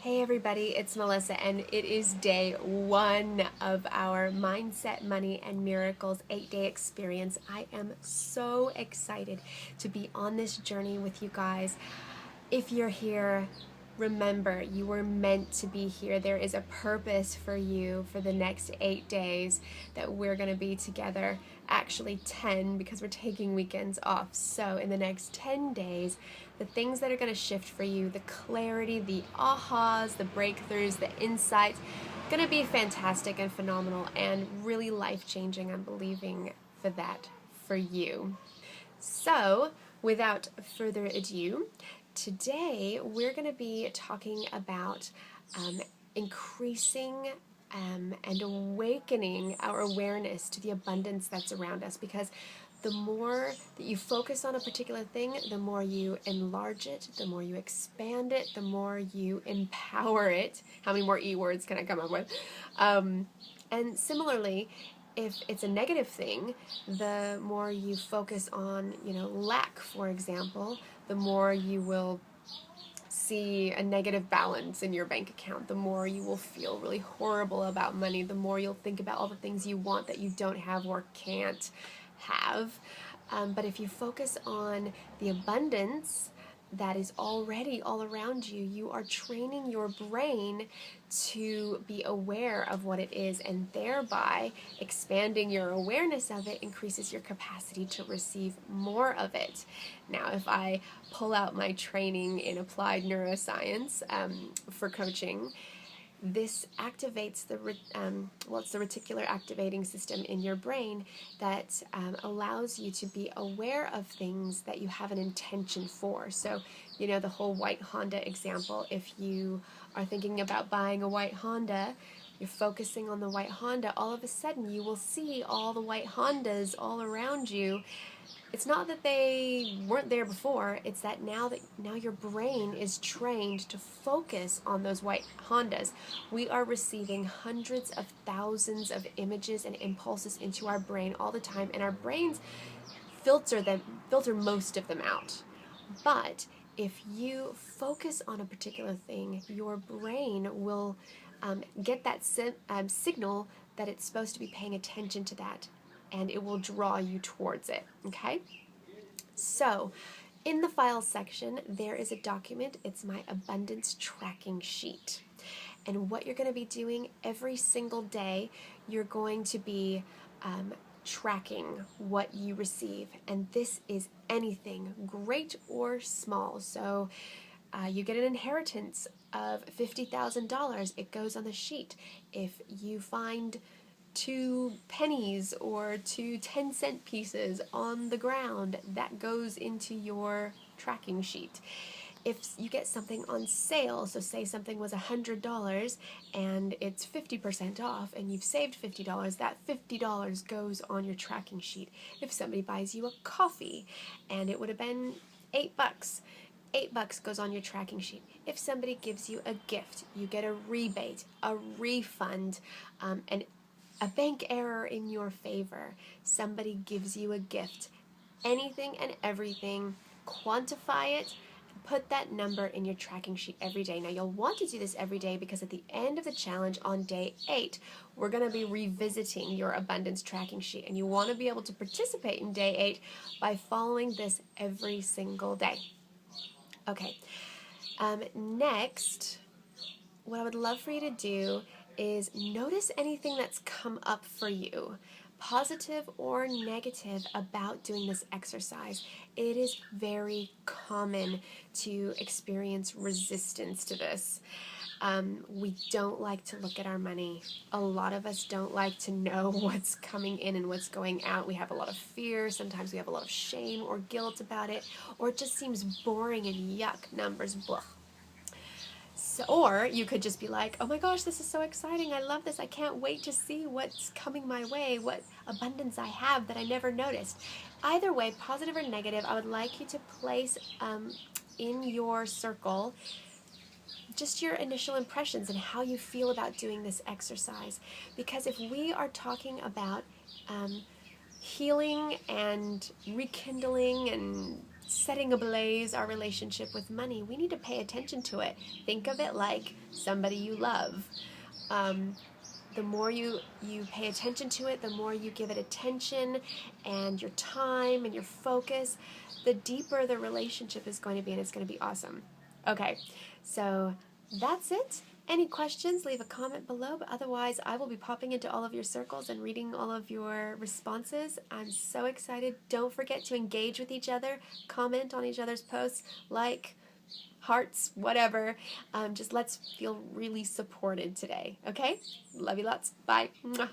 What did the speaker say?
Hey everybody, it's Melissa, and it is day one of our Mindset, Money, and Miracles 8-day experience. I am so excited to be on this journey with you guys. If you're here, remember you were meant to be here. There is a purpose for you for the next 8 days that we're going to be together. Actually 10, because we're taking weekends off. So in the next 10 days, the things that are going to shift for you, the clarity, the ahas, the breakthroughs, the insights, going to be fantastic and phenomenal and really life-changing. I'm believing for that for you. So without further ado, today we're going to be talking about increasing and awakening our awareness to the abundance that's around us, because the more that you focus on a particular thing, the more you enlarge it, the more you expand it, the more you empower it. How many more E words can I come up with? And similarly, if it's a negative thing, the more you focus on, lack, for example, the more you will see a negative balance in your bank account, the more you will feel really horrible about money, the more you'll think about all the things you want that you don't have or can't have. But if you focus on the abundance that is already all around you, you are training your brain to be aware of what it is, and thereby expanding your awareness of it increases your capacity to receive more of it. Now, if I pull out my training in applied neuroscience for coaching, this activates it's the reticular activating system in your brain that allows you to be aware of things that you have an intention for. So, the whole white Honda example, if you are thinking about buying a white Honda, you're focusing on the white Honda, all of a sudden you will see all the white Hondas all around you. It's not that they weren't there before, it's that now your brain is trained to focus on those white Hondas. We are receiving hundreds of thousands of images and impulses into our brain all the time, and our brains filter most of them out. But if you focus on a particular thing, your brain will get that signal that it's supposed to be paying attention to that, and it will draw you towards it, okay? So, in the files section, there is a document. It's my abundance tracking sheet. And what you're going to be doing every single day, you're going to be tracking what you receive. And this is anything, great or small. So, you get an inheritance of $50,000, it goes on the sheet. If you find 2 pennies or 2 10-cent pieces on the ground, that goes into your tracking sheet. If you get something on sale, so say something was $100 and it's 50% off and you've saved $50, that $50 goes on your tracking sheet. If somebody buys you a coffee and it would have been $8, $8 goes on your tracking sheet. If somebody gives you a gift, you get a rebate, a refund, and a bank error in your favor, somebody gives you a gift, anything and everything, quantify it, put that number in your tracking sheet every day. Now, you'll want to do this every day because at the end of the challenge on day 8, we're going to be revisiting your abundance tracking sheet, and you want to be able to participate in day 8 by following this every single day. Okay, next, what I would love for you to do is notice anything that's come up for you, positive or negative, about doing this exercise. It is very common to experience resistance to this. We don't like to look at our money. A lot of us don't like to know what's coming in and what's going out. We have a lot of fear. Sometimes we have a lot of shame or guilt about it, or it just seems boring and yuck, numbers, blah. So, or you could just be like, oh my gosh, this is so exciting. I love this. I can't wait to see what's coming my way, what abundance I have that I never noticed. Either way, positive or negative, I would like you to place in your circle just your initial impressions and how you feel about doing this exercise. Because if we are talking about healing and rekindling and setting ablaze our relationship with money, we need to pay attention to it. Think of it like somebody you love. The more you pay attention to it, the more you give it attention and your time and your focus, the deeper the relationship is going to be, and it's going to be awesome. Okay, so that's it. Any questions, leave a comment below, but otherwise I will be popping into all of your circles and reading all of your responses. I'm so excited. Don't forget to engage with each other, comment on each other's posts, like, hearts, whatever. Just let's feel really supported today, okay? Love you lots. Bye. Mwah.